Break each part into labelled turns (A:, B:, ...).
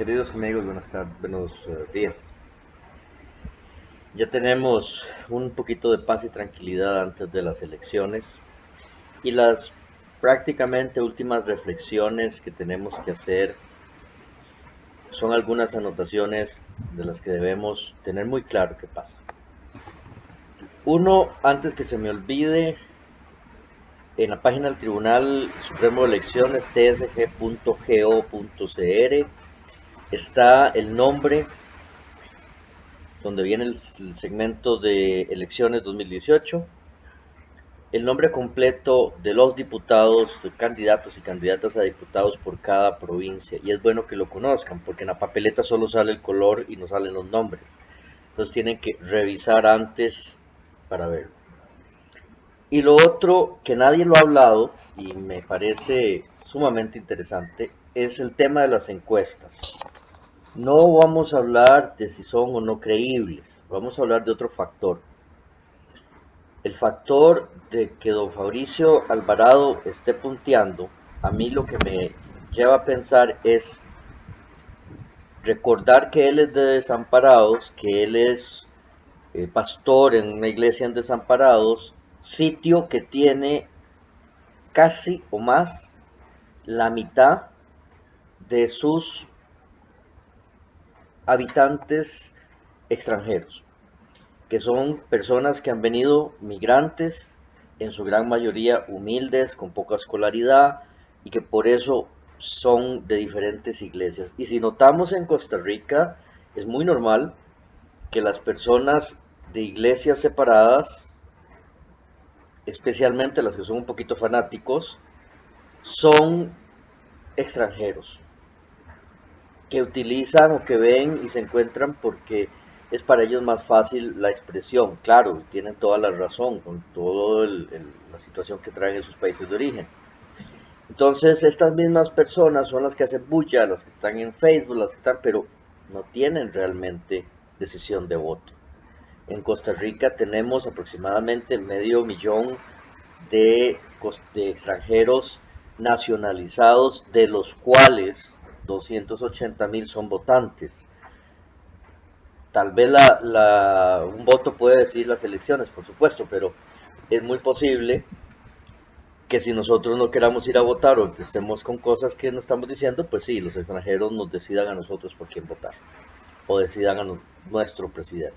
A: Queridos amigos, buenas tardes, buenos días. Ya tenemos un poquito de paz y tranquilidad antes de las elecciones y las prácticamente últimas reflexiones que tenemos que hacer son algunas anotaciones de las que debemos tener muy claro qué pasa. Uno, antes que se me olvide, en la página del Tribunal Supremo de Elecciones, tsg.go.cr, está el nombre donde viene el segmento de elecciones 2018, el nombre completo de los diputados, de candidatos y candidatas a diputados por cada provincia. Y es bueno que lo conozcan, porque en la papeleta solo sale el color y no salen los nombres. Entonces tienen que revisar antes para verlo. Y lo otro que nadie lo ha hablado, y me parece sumamente interesante, es el tema de las encuestas. No vamos a hablar de si son o no creíbles, vamos a hablar de otro factor. El factor de que don Fabricio Alvarado esté punteando, a mí lo que me lleva a pensar es recordar que él es de Desamparados, que él es pastor en una iglesia en Desamparados, sitio que tiene casi o más la mitad de sus habitantes extranjeros, que son personas que han venido migrantes, en su gran mayoría humildes, con poca escolaridad, y que por eso son de diferentes iglesias. Y si notamos en Costa Rica, es muy normal que las personas de iglesias separadas, especialmente las que son un poquito fanáticos, son extranjeros, que utilizan o que ven y se encuentran porque es para ellos más fácil la expresión. Claro, tienen toda la razón con toda la situación que traen en sus países de origen. Entonces, estas mismas personas son las que hacen bulla, las que están en Facebook, las que están, pero no tienen realmente decisión de voto. En Costa Rica tenemos aproximadamente 500,000 de extranjeros nacionalizados, de los cuales 280,000 son votantes. Tal vez un voto puede decidir las elecciones, por supuesto, pero es muy posible que si nosotros no queramos ir a votar o empecemos con cosas que no estamos diciendo, pues sí, los extranjeros nos decidan a nosotros por quién votar o decidan a nuestro presidente.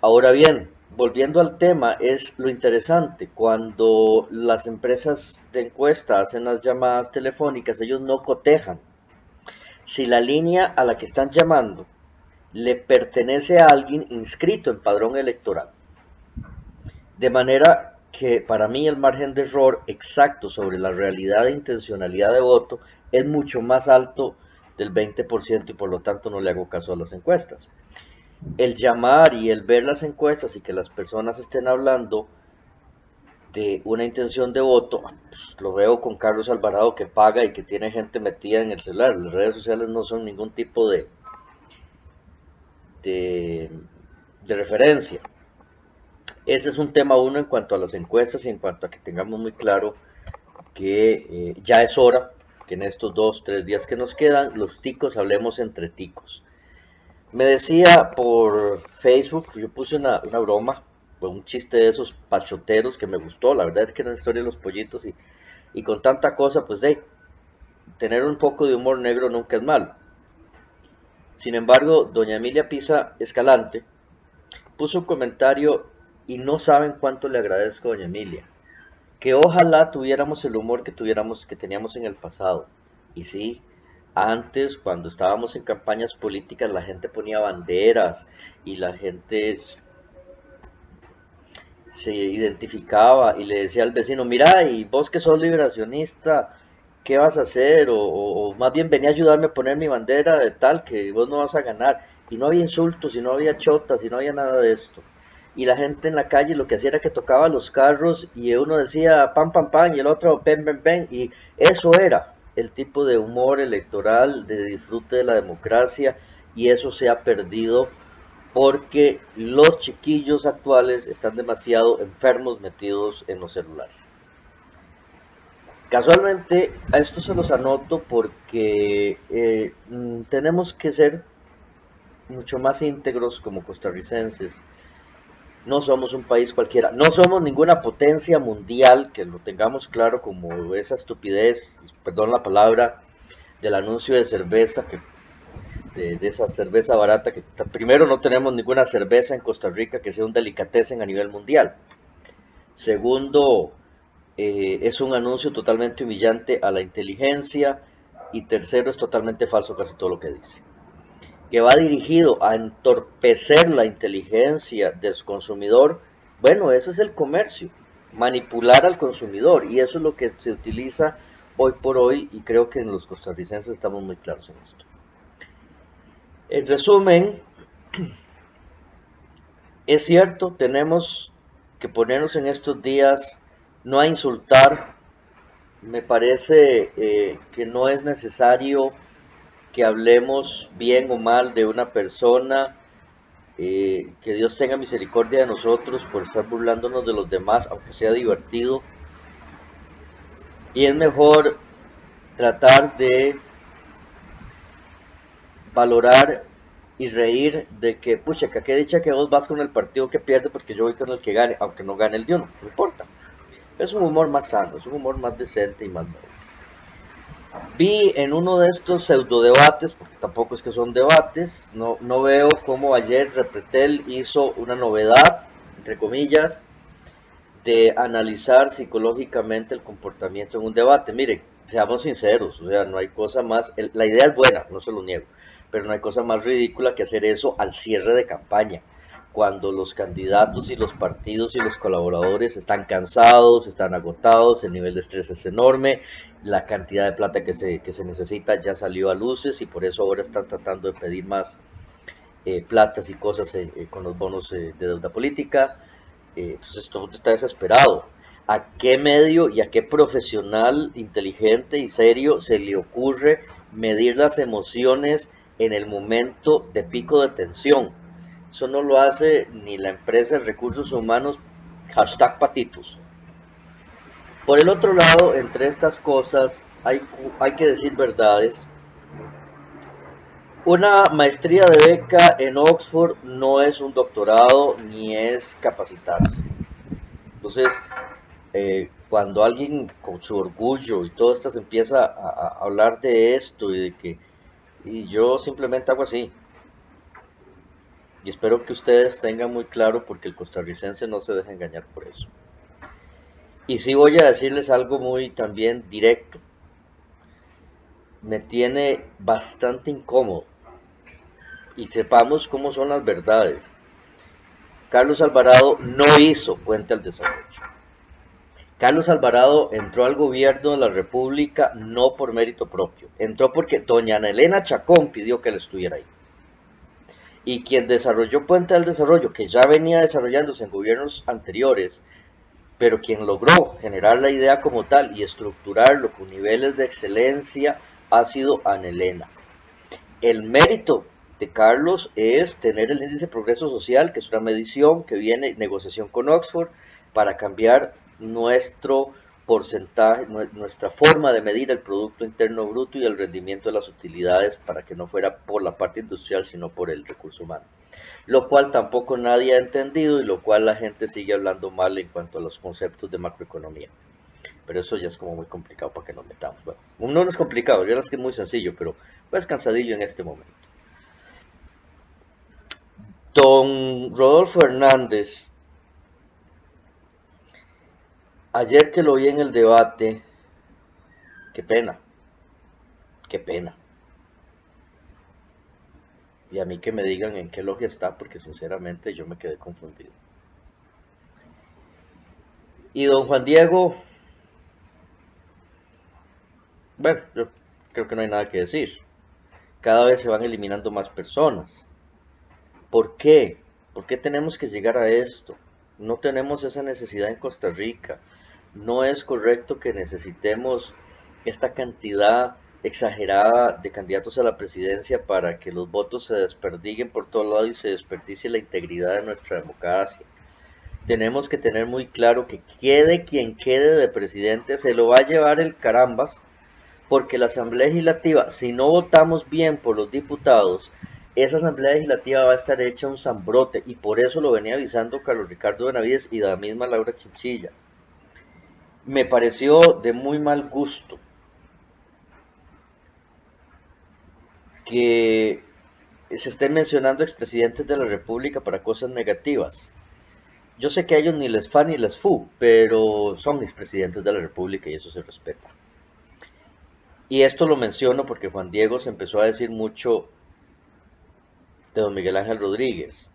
A: Ahora bien, volviendo al tema, es lo interesante, cuando las empresas de encuesta hacen las llamadas telefónicas, ellos no cotejan si la línea a la que están llamando le pertenece a alguien inscrito en padrón electoral. De manera que para mí el margen de error exacto sobre la realidad e intencionalidad de voto es mucho más alto del 20% y por lo tanto no le hago caso a las encuestas. El llamar y el ver las encuestas y que las personas estén hablando de una intención de voto, pues lo veo con Carlos Alvarado, que paga y que tiene gente metida en el celular. Las redes sociales no son ningún tipo de, de referencia. Ese es un tema uno en cuanto a las encuestas y en cuanto a que tengamos muy claro que ya es hora que en estos 2, 3 días que nos quedan, los ticos hablemos entre ticos. Me decía por Facebook, yo puse una broma, un chiste de esos pachoteros que me gustó, la verdad es que era la historia de los pollitos y con tanta cosa, pues tener un poco de humor negro nunca es malo. Sin embargo, doña Emilia Pisa Escalante puso un comentario y no saben cuánto le agradezco a doña Emilia. Que ojalá tuviéramos el humor que teníamos en el pasado. Y sí, antes cuando estábamos en campañas políticas la gente ponía banderas y la gente se identificaba y le decía al vecino, mira, y vos que sos liberacionista, ¿qué vas a hacer? O más bien venía a ayudarme a poner mi bandera de tal que vos no vas a ganar. Y no había insultos, y no había chotas, y no había nada de esto. Y la gente en la calle lo que hacía era que tocaba los carros y uno decía pam pam pam y el otro pen pen pen, y eso era el tipo de humor electoral, de disfrute de la democracia, y eso se ha perdido porque los chiquillos actuales están demasiado enfermos metidos en los celulares. Casualmente, a esto se los anoto porque tenemos que ser mucho más íntegros como costarricenses. No somos un país cualquiera, no somos ninguna potencia mundial, que lo tengamos claro, como esa estupidez, perdón la palabra, del anuncio de cerveza, de esa cerveza barata, que primero no tenemos ninguna cerveza en Costa Rica que sea un delicatessen a nivel mundial. Segundo, es un anuncio totalmente humillante a la inteligencia. Y tercero, es totalmente falso casi todo lo que dice. Que va dirigido a entorpecer la inteligencia del consumidor, bueno, ese es el comercio, manipular al consumidor, y eso es lo que se utiliza hoy por hoy, y creo que en los costarricenses estamos muy claros en esto. En resumen, es cierto, tenemos que ponernos en estos días no a insultar. Me parece que no es necesario que hablemos bien o mal de una persona. Que Dios tenga misericordia de nosotros por estar burlándonos de los demás, aunque sea divertido. Y es mejor tratar de valorar y reír de que, pucha, que qué dicha que vos vas con el partido que pierde porque yo voy con el que gane, aunque no gane el de uno, no importa. Es un humor más sano, es un humor más decente y más noble. Vi en uno de estos pseudo debates, porque tampoco es que son debates, no veo cómo ayer Repretel hizo una novedad, entre comillas, de analizar psicológicamente el comportamiento en un debate. Miren, seamos sinceros, o sea, no hay cosa más, la idea es buena, no se lo niego, pero no hay cosa más ridícula que hacer eso al cierre de campaña, cuando los candidatos y los partidos y los colaboradores están cansados, están agotados, el nivel de estrés es enorme, la cantidad de plata que se necesita ya salió a luces y por eso ahora están tratando de pedir más platas y cosas con los bonos de deuda política. Entonces todo está desesperado. ¿A qué medio y a qué profesional inteligente y serio se le ocurre medir las emociones en el momento de pico de tensión? Eso no lo hace ni la empresa de recursos humanos, #patitos. Por el otro lado, entre estas cosas hay que decir verdades. Una maestría de beca en Oxford no es un doctorado ni es capacitarse. Entonces, cuando alguien con su orgullo y todo esto se empieza a hablar de esto y de que y yo simplemente hago así, y espero que ustedes tengan muy claro porque el costarricense no se deja engañar por eso. Y sí voy a decirles algo muy también directo. Me tiene bastante incómodo. Y sepamos cómo son las verdades. Carlos Alvarado no hizo Puente al Desarrollo. Carlos Alvarado entró al gobierno de la República no por mérito propio. Entró porque doña Ana Elena Chacón pidió que él estuviera ahí. Y quien desarrolló Puente al Desarrollo, que ya venía desarrollándose en gobiernos anteriores, pero quien logró generar la idea como tal y estructurarlo con niveles de excelencia ha sido Ana Elena. El mérito de Carlos es tener el índice de progreso social, que es una medición que viene en negociación con Oxford para cambiar nuestro porcentaje, nuestra forma de medir el Producto Interno Bruto y el rendimiento de las utilidades para que no fuera por la parte industrial, sino por el recurso humano. Lo cual tampoco nadie ha entendido y lo cual la gente sigue hablando mal en cuanto a los conceptos de macroeconomía. Pero eso ya es como muy complicado para que nos metamos. Bueno, no es complicado, yo es que es muy sencillo, pero pues cansadillo en este momento. Don Rodolfo Hernández, ayer que lo vi en el debate, qué pena, qué pena. Y a mí que me digan en qué logia está, porque sinceramente yo me quedé confundido. Y don Juan Diego, bueno, yo creo que no hay nada que decir. Cada vez se van eliminando más personas. ¿Por qué? ¿Por qué tenemos que llegar a esto? No tenemos esa necesidad en Costa Rica. No es correcto que necesitemos esta cantidad exagerada de candidatos a la presidencia para que los votos se desperdiguen por todo lado y se desperdicie la integridad de nuestra democracia. tenemos que tener muy claro que quede quien quede de presidente, se lo va a llevar el carambas, porque la Asamblea Legislativa, si no votamos bien por los diputados, esa Asamblea Legislativa va a estar hecha un zambrote, y por eso lo venía avisando Carlos Ricardo Benavides y la misma Laura Chinchilla. Me pareció de muy mal gusto que se estén mencionando expresidentes de la República para cosas negativas. Yo sé que a ellos ni les fa ni les fu, pero son expresidentes de la República y eso se respeta. Y esto lo menciono porque Juan Diego se empezó a decir mucho de don Miguel Ángel Rodríguez.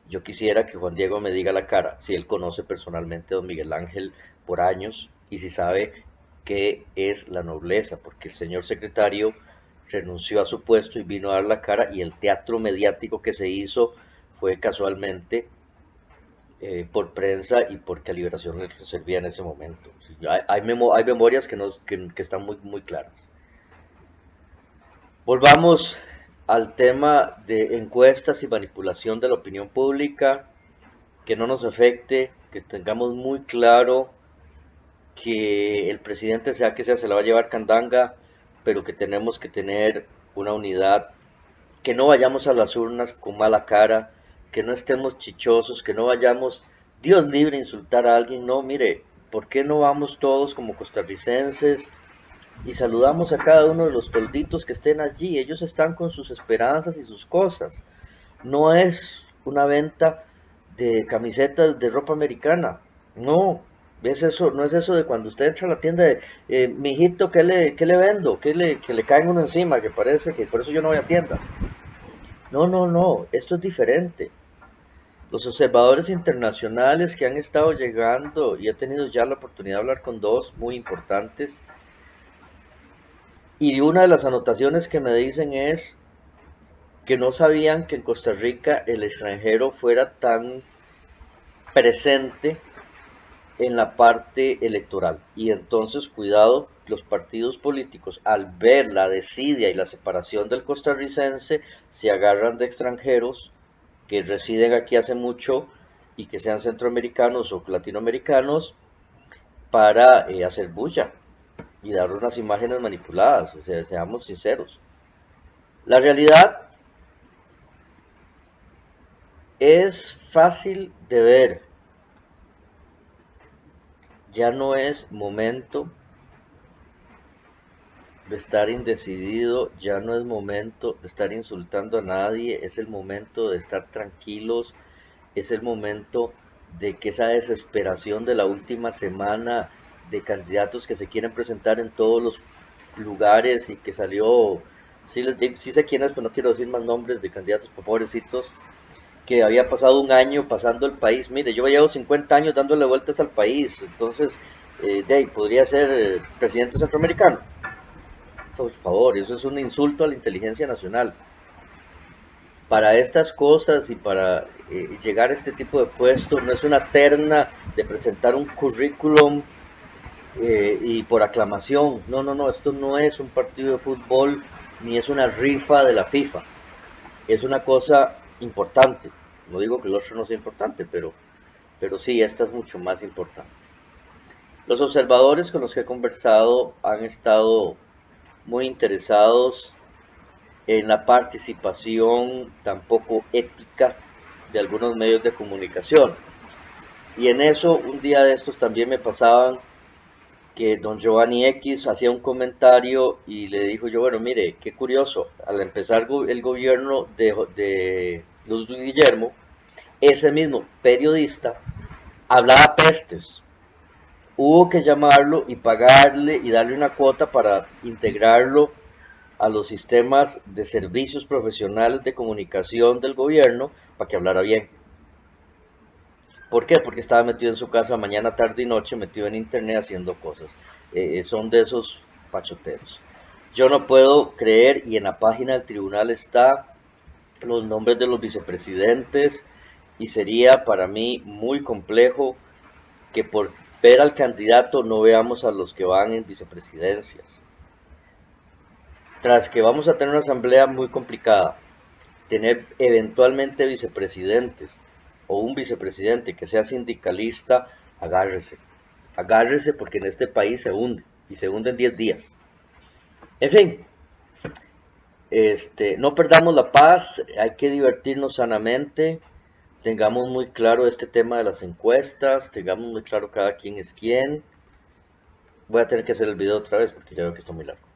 A: Yo quisiera que Juan Diego me diga la cara si él conoce personalmente a don Miguel Ángel por años y si sabe qué es la nobleza, porque el señor secretario renunció a su puesto y vino a dar la cara, y el teatro mediático que se hizo fue casualmente por prensa y porque a Liberación le servía en ese momento. Hay memorias que están muy claras. Volvamos al tema de encuestas y manipulación de la opinión pública, que no nos afecte, que tengamos muy claro que el presidente, sea que sea, se la va a llevar candanga, pero que tenemos que tener una unidad, que no vayamos a las urnas con mala cara, que no estemos chichosos, que no vayamos, Dios libre, a insultar a alguien. No, mire, ¿por qué no vamos todos como costarricenses y saludamos a cada uno de los tolditos que estén allí? Ellos están con sus esperanzas y sus cosas. No es una venta de camisetas de ropa americana, no. ¿Es eso? No es eso de cuando usted entra a la tienda de, mijito, qué le vendo? Que le caen uno encima, que parece que por eso yo no voy a tiendas. No, no, no, esto es diferente. Los observadores internacionales que han estado llegando, y he tenido ya la oportunidad de hablar con dos muy importantes, y una de las anotaciones que me dicen es que no sabían que en Costa Rica el extranjero fuera tan presente en la parte electoral. Y entonces, cuidado, los partidos políticos, al ver la desidia y la separación del costarricense, se agarran de extranjeros que residen aquí hace mucho y que sean centroamericanos o latinoamericanos para hacer bulla y dar unas imágenes manipuladas. O sea, seamos sinceros. La realidad es fácil de ver. Ya no es momento de estar indecidido, ya no es momento de estar insultando a nadie, es el momento de estar tranquilos, es el momento de que esa desesperación de la última semana de candidatos que se quieren presentar en todos los lugares y que salió, sí sé quiénes, pero no quiero decir más nombres de candidatos, pobrecitos, que había pasado un año pasando el país. Mire, yo llevo 50 años dándole vueltas al país, entonces, podría ser presidente centroamericano. Por favor, eso es un insulto a la inteligencia nacional. Para estas cosas y para llegar a este tipo de puestos, no es una terna de presentar un currículum y por aclamación. No, no, no, esto no es un partido de fútbol ni es una rifa de la FIFA. Es una cosa importante. No digo que el otro no sea importante, pero sí, esta es mucho más importante. Los observadores con los que he conversado han estado muy interesados en la participación tan poco ética de algunos medios de comunicación. Y en eso, un día de estos también me pasaban que don Giovanni X hacía un comentario y le dijo yo, bueno, mire, qué curioso, al empezar el gobierno de Luz Guillermo, ese mismo periodista hablaba pestes. Hubo que llamarlo y pagarle y darle una cuota para integrarlo a los sistemas de servicios profesionales de comunicación del gobierno para que hablara bien. ¿Por qué? Porque estaba metido en su casa mañana, tarde y noche, metido en internet haciendo cosas. Son de esos pachoteros. Yo no puedo creer, y en la página del tribunal está los nombres de los vicepresidentes, y sería para mí muy complejo que por ver al candidato no veamos a los que van en vicepresidencias. Tras que vamos a tener una asamblea muy complicada, tener eventualmente vicepresidentes, o un vicepresidente que sea sindicalista, agárrese. Agárrese porque en este país se hunde y se hunde en 10 días. En fin, no perdamos la paz, hay que divertirnos sanamente, tengamos muy claro este tema de las encuestas, tengamos muy claro cada quién es quién. Voy a tener que hacer el video otra vez porque ya veo que está muy largo.